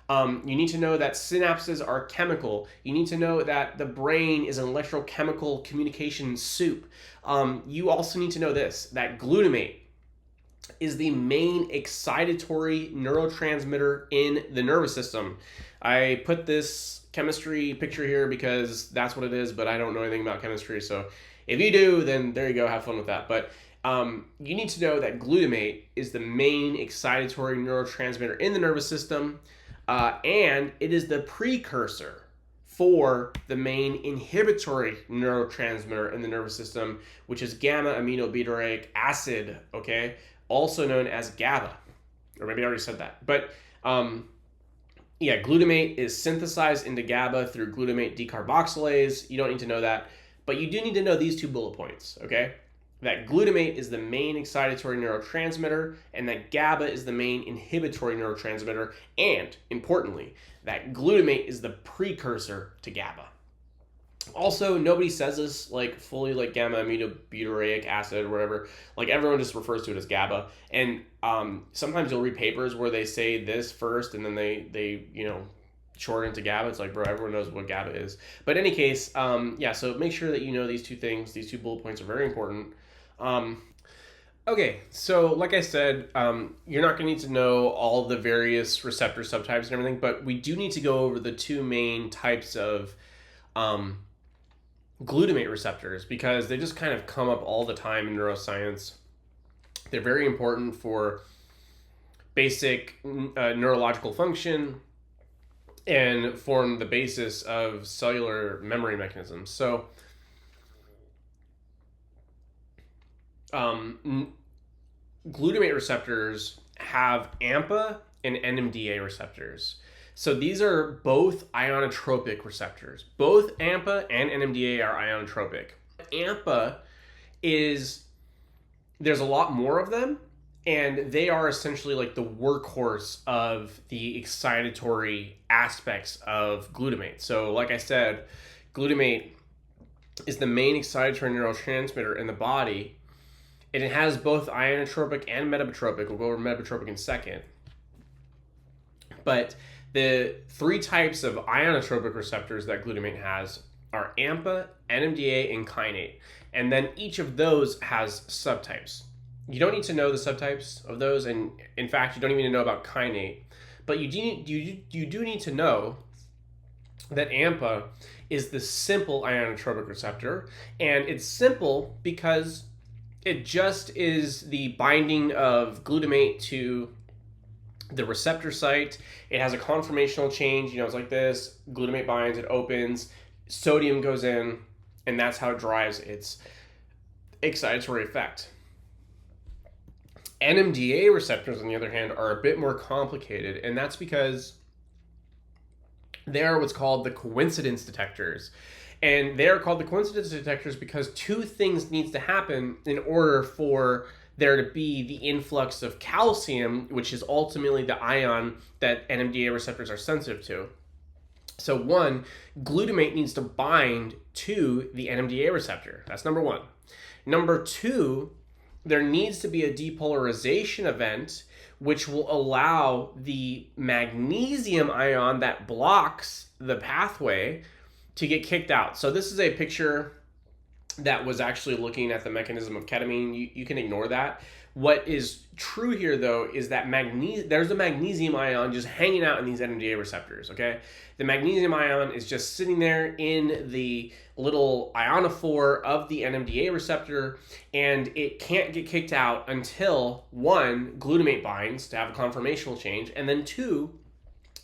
You need to know that synapses are chemical. You need to know that the brain is an electrochemical communication soup. You also need to know this, that glutamate is the main excitatory neurotransmitter in the nervous system. I put this chemistry picture here because that's what it is, but I don't know anything about chemistry. So if you do, then there you go, have fun with that. But you need to know that glutamate is the main excitatory neurotransmitter in the nervous system, and it is the precursor for the main inhibitory neurotransmitter in the nervous system, which is gamma aminobutyric acid, okay? Also known as GABA, or maybe I already said that. But glutamate is synthesized into GABA through glutamate decarboxylase. You don't need to know that, but you do need to know these 2 bullet points, okay? That glutamate is the main excitatory neurotransmitter, and that GABA is the main inhibitory neurotransmitter, and importantly, that glutamate is the precursor to GABA. Also, nobody says this fully gamma aminobutyric acid or whatever. Everyone just refers to it as GABA. And sometimes you'll read papers where they say this first and then they shorten to GABA. It's bro, everyone knows what GABA is. But in any case, so make sure that you know these 2 things. These 2 bullet points are very important. Okay, so like I said, you're not going to need to know all the various receptor subtypes and everything, but we do need to go over the 2 main types of glutamate receptors because they just kind of come up all the time in neuroscience. They're very important for basic neurological function and form the basis of cellular memory mechanisms. So glutamate receptors have AMPA and NMDA receptors. So these are both ionotropic receptors. Both AMPA and NMDA are ionotropic. AMPA there's a lot more of them, and they are essentially the workhorse of the excitatory aspects of glutamate. So like I said, glutamate is the main excitatory neurotransmitter in the body, and it has both ionotropic and metabotropic. We'll go over metabotropic in a second. But the 3 types of ionotropic receptors that glutamate has are AMPA, NMDA, and kainate. And then each of those has subtypes. You don't need to know the subtypes of those, and in fact, you don't even need to know about kainate. But you do need to know that AMPA is the simple ionotropic receptor, and it's simple because it just is the binding of glutamate to the receptor site. It has a conformational change. It's like this. Glutamate binds, it opens, sodium goes in, and that's how it drives its excitatory effect. NMDA receptors, on the other hand, are a bit more complicated, and that's because they are what's called the coincidence detectors. And they are called the coincidence detectors because two things needs to happen in order for there to be the influx of calcium, which is ultimately the ion that NMDA receptors are sensitive to. So one, glutamate needs to bind to the NMDA receptor. That's number one. Number two, there needs to be a depolarization event which will allow the magnesium ion that blocks the pathway to get kicked out. So this is a picture that was actually looking at the mechanism of ketamine. You can ignore that. What is true here, though, is that there's a magnesium ion just hanging out in these NMDA receptors, okay? The magnesium ion is just sitting there in the little ionophore of the NMDA receptor, and it can't get kicked out until, one, glutamate binds to have a conformational change, and then two,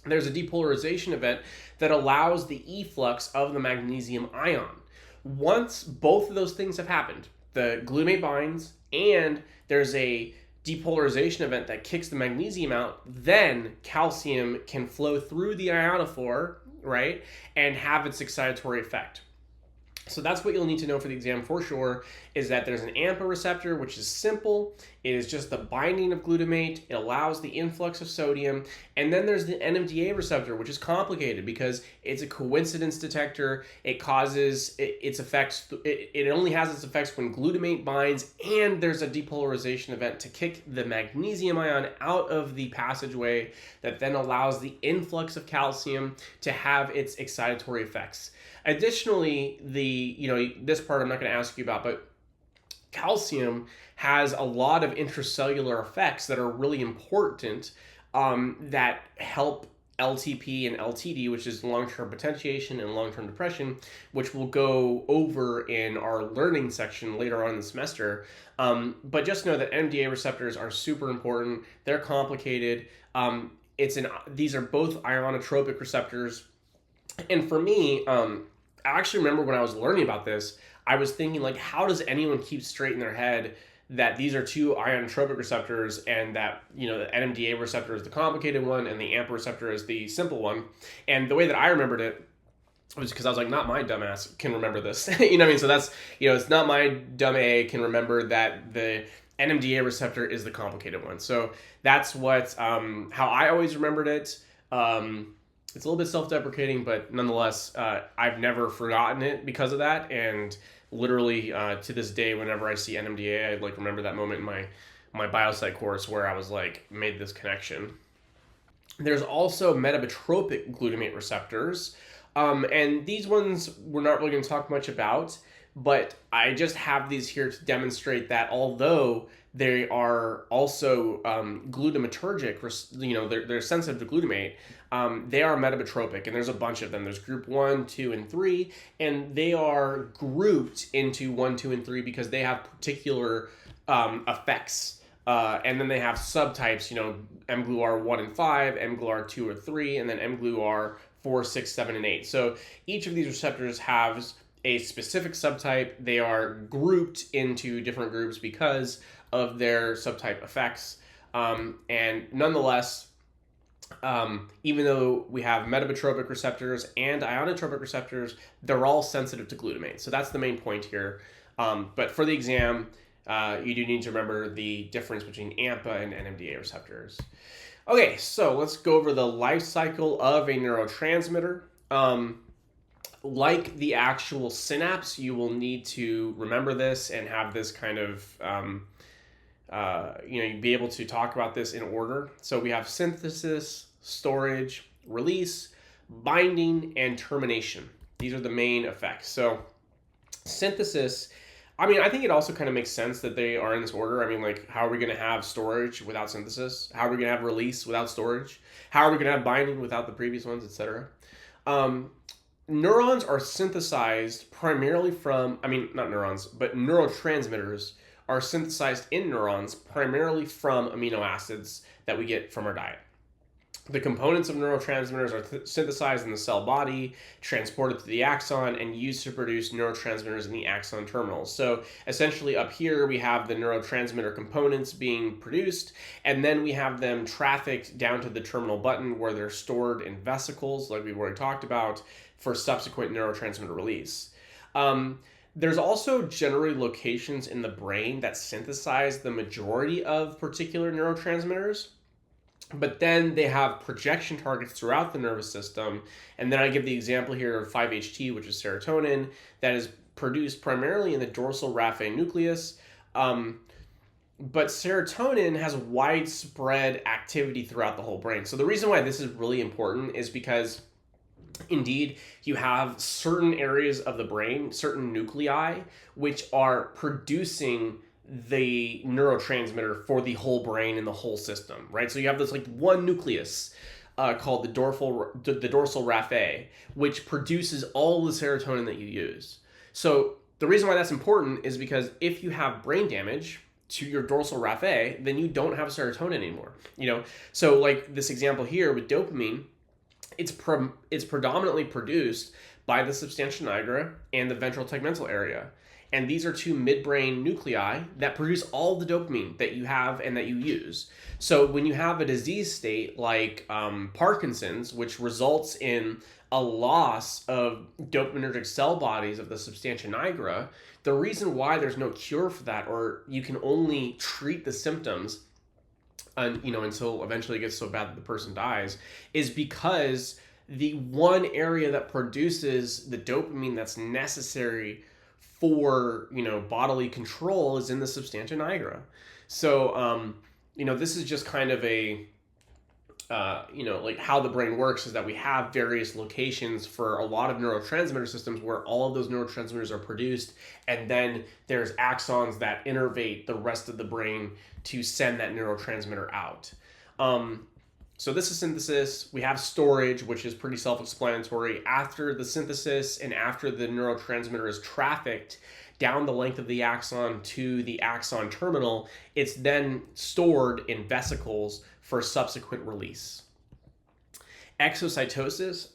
there's a depolarization event that allows the efflux of the magnesium ion. Once both of those things have happened, the glutamate binds and there's a depolarization event that kicks the magnesium out, then calcium can flow through the ionophore, right, and have its excitatory effect. So that's what you'll need to know for the exam for sure, is that there's an AMPA receptor, which is simple. It is just the binding of glutamate. It allows the influx of sodium. And then there's the NMDA receptor, which is complicated because it's a coincidence detector. It causes its effects. It only has its effects when glutamate binds, and there's a depolarization event to kick the magnesium ion out of the passageway that then allows the influx of calcium to have its excitatory effects. Additionally, this part I'm not going to ask you about, but calcium has a lot of intracellular effects that are really important that help LTP and LTD, which is long-term potentiation and long-term depression, which we'll go over in our learning section later on in the semester. But just know that NMDA receptors are super important. They're complicated. These are both ionotropic receptors. And for me, I actually remember when I was learning about this, I was thinking, like, how does anyone keep straight in their head that these are two ionotropic receptors and that, the NMDA receptor is the complicated one and the AMPA receptor is the simple one? And the way that I remembered it was because I was like, not my dumbass can remember this. You know what I mean? So that's, it's not my dumb A can remember that the NMDA receptor is the complicated one. So that's what, how I always remembered it. It's a little bit self-deprecating, but nonetheless, I've never forgotten it because of that. And literally to this day, whenever I see NMDA, I remember that moment in my biopsych course where I was made this connection. There's also metabotropic glutamate receptors. And these ones we're not really going to talk much about, but I just have these here to demonstrate that although they are also glutamatergic, they're sensitive to glutamate, they are metabotropic, and there's a bunch of them. There's group 1, 2, and 3, and they are grouped into 1, 2, and 3 because they have particular effects. And then they have subtypes, mGluR 1 and 5, mGluR 2 or 3, and then mGluR 4, 6, 7, and 8. So each of these receptors has a specific subtype. They are grouped into different groups because of their subtype effects. And nonetheless, even though we have metabotropic receptors and ionotropic receptors, they're all sensitive to glutamate. So that's the main point here. But for the exam, you do need to remember the difference between AMPA and NMDA receptors. Okay, so let's go over the life cycle of a neurotransmitter. Like the actual synapse, you will need to remember this and have this kind of, be able to talk about this in order. So we have synthesis, storage, release, binding, and termination. These are the main effects. So synthesis, I think it also kind of makes sense that they are in this order. How are we going to have storage without synthesis? How are we going to have release without storage? How are we going to have binding without the previous ones, etc.? Neurons are synthesized primarily from, not neurons, but neurotransmitters are synthesized in neurons primarily from amino acids that we get from our diet. The components of neurotransmitters are synthesized in the cell body, transported to the axon, and used to produce neurotransmitters in the axon terminals. So essentially up here we have the neurotransmitter components being produced, and then we have them trafficked down to the terminal button where they're stored in vesicles, like we've already talked about, for subsequent neurotransmitter release. There's also generally locations in the brain that synthesize the majority of particular neurotransmitters. But then they have projection targets throughout the nervous system. And then I give the example here of 5-HT, which is serotonin, that is produced primarily in the dorsal raphe nucleus. But serotonin has widespread activity throughout the whole brain. So the reason why this is really important is because indeed, you have certain areas of the brain, certain nuclei, which are producing the neurotransmitter for the whole brain and the whole system, right? So you have this like one nucleus called the dorsal raphe, which produces all the serotonin that you use. So the reason why that's important is because if you have brain damage to your dorsal raphe, then you don't have serotonin anymore. So like this example here with dopamine, it's predominantly produced by the substantia nigra and the ventral tegmental area. And these are two midbrain nuclei that produce all the dopamine that you have and that you use. So when you have a disease state like Parkinson's, which results in a loss of dopaminergic cell bodies of the substantia nigra, the reason why there's no cure for that, or you can only treat the symptoms until eventually it gets so bad that the person dies, is because the one area that produces the dopamine that's necessary for bodily control is in the substantia nigra. So this is just kind of a like how the brain works, is that we have various locations for a lot of neurotransmitter systems where all of those neurotransmitters are produced, and then there's axons that innervate the rest of the brain to send that neurotransmitter out. So this is synthesis. We have storage, which is pretty self-explanatory. After the synthesis and after the neurotransmitter is trafficked down the length of the axon to the axon terminal, it's then stored in vesicles for subsequent release. Exocytosis,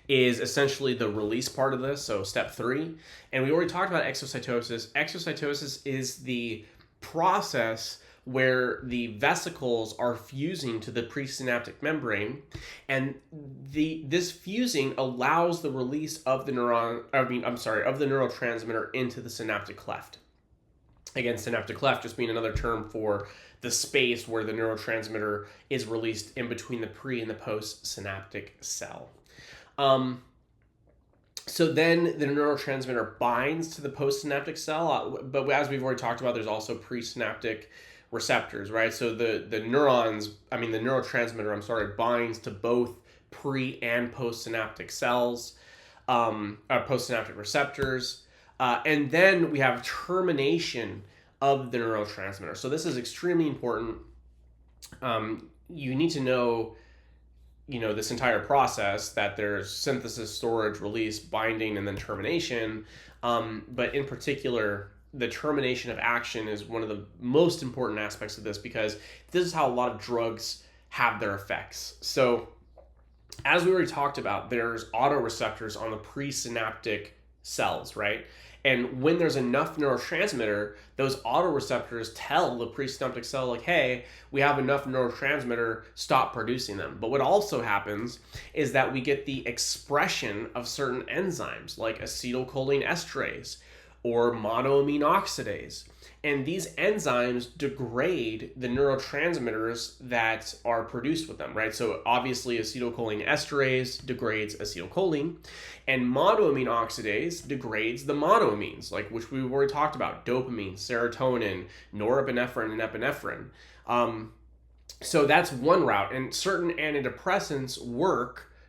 is essentially the release part of this, so step 3. And we already talked about exocytosis. Exocytosis is the process where the vesicles are fusing to the presynaptic membrane, and this fusing allows the release of the neurotransmitter into the synaptic cleft. Again, synaptic cleft just being another term for the space where the neurotransmitter is released in between the pre and the post-synaptic cell. So then the neurotransmitter binds to the postsynaptic cell, but as we've already talked about, there's also presynaptic receptors, right? So the neurotransmitter, binds to both pre and postsynaptic cells, postsynaptic receptors, and then we have termination of the neurotransmitter. So this is extremely important. You need to know this entire process, that there's synthesis, storage, release, binding, and then termination. But in particular, the termination of action is one of the most important aspects of this, because this is how a lot of drugs have their effects. So as we already talked about, there's autoreceptors on the presynaptic cells, right? And when there's enough neurotransmitter, those autoreceptors tell the presynaptic cell, like, hey, we have enough neurotransmitter, stop producing them. But what also happens is that we get the expression of certain enzymes like acetylcholine esterase or monoamine oxidase. And these enzymes degrade the neurotransmitters that are produced with them, right? So obviously acetylcholine esterase degrades acetylcholine, and monoamine oxidase degrades the monoamines, which we've already talked about: dopamine, serotonin, norepinephrine, and epinephrine. So that's one route. And certain antidepressants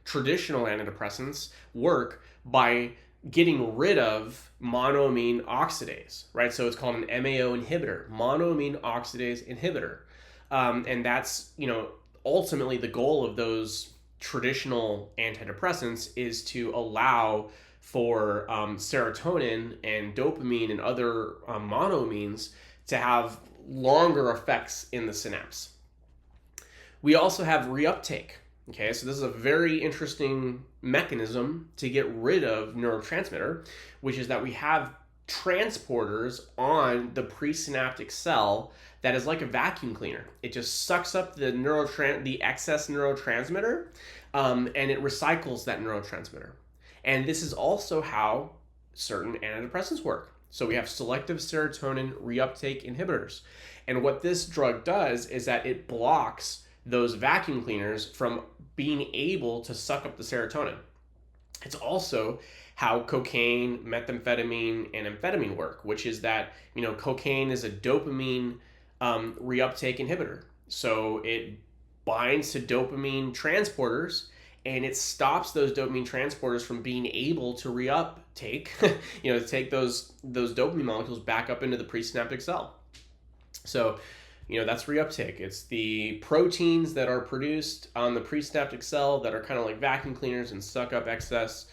traditional antidepressants work by getting rid of monoamine oxidase, right? So it's called an MAO inhibitor, monoamine oxidase inhibitor. And that's, ultimately the goal of those traditional antidepressants is to allow for serotonin and dopamine and other monoamines to have longer effects in the synapse. We also have reuptake. Okay, so this is a very interesting mechanism to get rid of neurotransmitter, which is that we have transporters on the presynaptic cell that is like a vacuum cleaner. It just sucks up the excess neurotransmitter, and it recycles that neurotransmitter. And this is also how certain antidepressants work. So we have selective serotonin reuptake inhibitors. And what this drug does is that it blocks those vacuum cleaners from being able to suck up the serotonin. It's also how cocaine, methamphetamine, and amphetamine work, which is that, cocaine is a dopamine reuptake inhibitor. So it binds to dopamine transporters and it stops those dopamine transporters from being able to reuptake, to take those dopamine molecules back up into the presynaptic cell. So, that's reuptake. It's the proteins that are produced on the presynaptic cell that are kind of like vacuum cleaners and suck up excess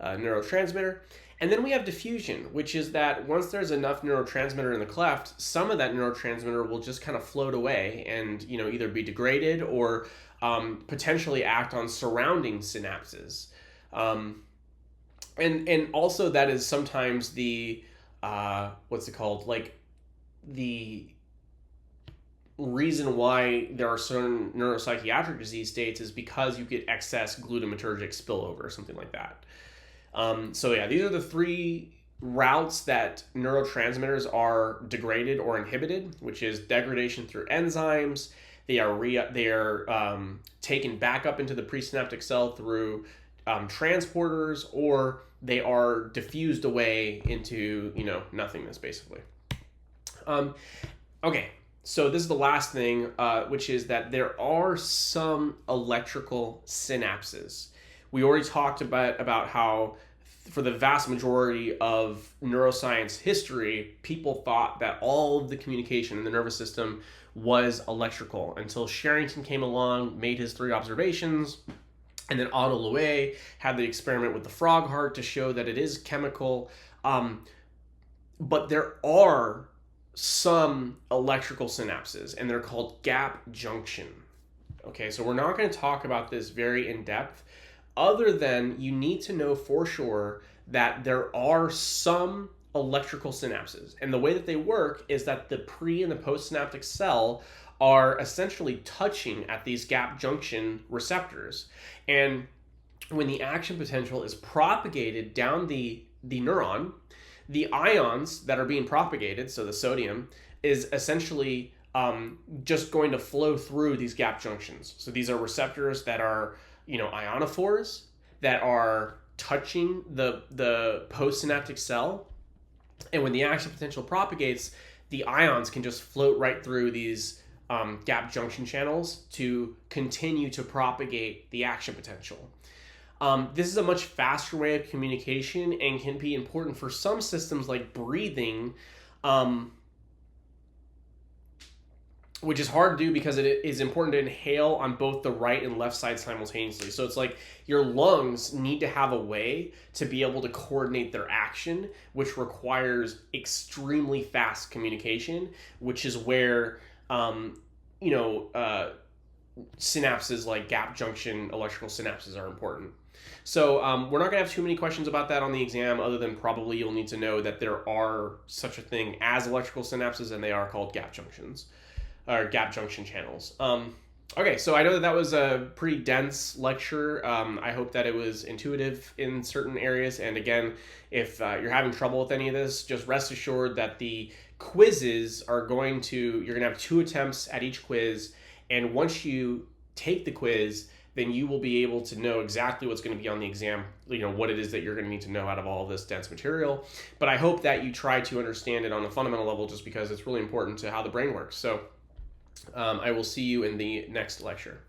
neurotransmitter. And then we have diffusion, which is that once there's enough neurotransmitter in the cleft, some of that neurotransmitter will just kind of float away and, either be degraded or potentially act on surrounding synapses. And also that is sometimes the, the reason why there are certain neuropsychiatric disease states is because you get excess glutamatergic spillover or something like that. These are the three routes that neurotransmitters are degraded or inhibited, which is degradation through enzymes. They are taken back up into the presynaptic cell through transporters, or they are diffused away into nothingness, basically. Okay. So this is the last thing, which is that there are some electrical synapses. We already talked about how for the vast majority of neuroscience history, people thought that all of the communication in the nervous system was electrical until Sherrington came along, made his 3 observations, and then Otto Loewe had the experiment with the frog heart to show that it is chemical. But there are some electrical synapses, and they're called gap junction. Okay, so we're not going to talk about this very in depth, other than you need to know for sure that there are some electrical synapses. And the way that they work is that the pre and the postsynaptic cell are essentially touching at these gap junction receptors. And when the action potential is propagated down the neuron, the ions that are being propagated, so the sodium, is essentially just going to flow through these gap junctions. So these are receptors that are, ionophores, that are touching the postsynaptic cell. And when the action potential propagates, the ions can just float right through these gap junction channels to continue to propagate the action potential. This is a much faster way of communication and can be important for some systems like breathing, which is hard to do because it is important to inhale on both the right and left side simultaneously. So it's like your lungs need to have a way to be able to coordinate their action, which requires extremely fast communication, which is where, synapses like gap junction electrical synapses are important. So we're not going to have too many questions about that on the exam, other than probably you'll need to know that there are such a thing as electrical synapses, and they are called gap junctions, or gap junction channels. Okay, so I know that was a pretty dense lecture. I hope that it was intuitive in certain areas. And again, if you're having trouble with any of this, just rest assured that the quizzes are you're going to have 2 attempts at each quiz. And once you take the quiz, then you will be able to know exactly what's going to be on the exam, what it is that you're going to need to know out of all of this dense material. But I hope that you try to understand it on a fundamental level, just because it's really important to how the brain works. So I will see you in the next lecture.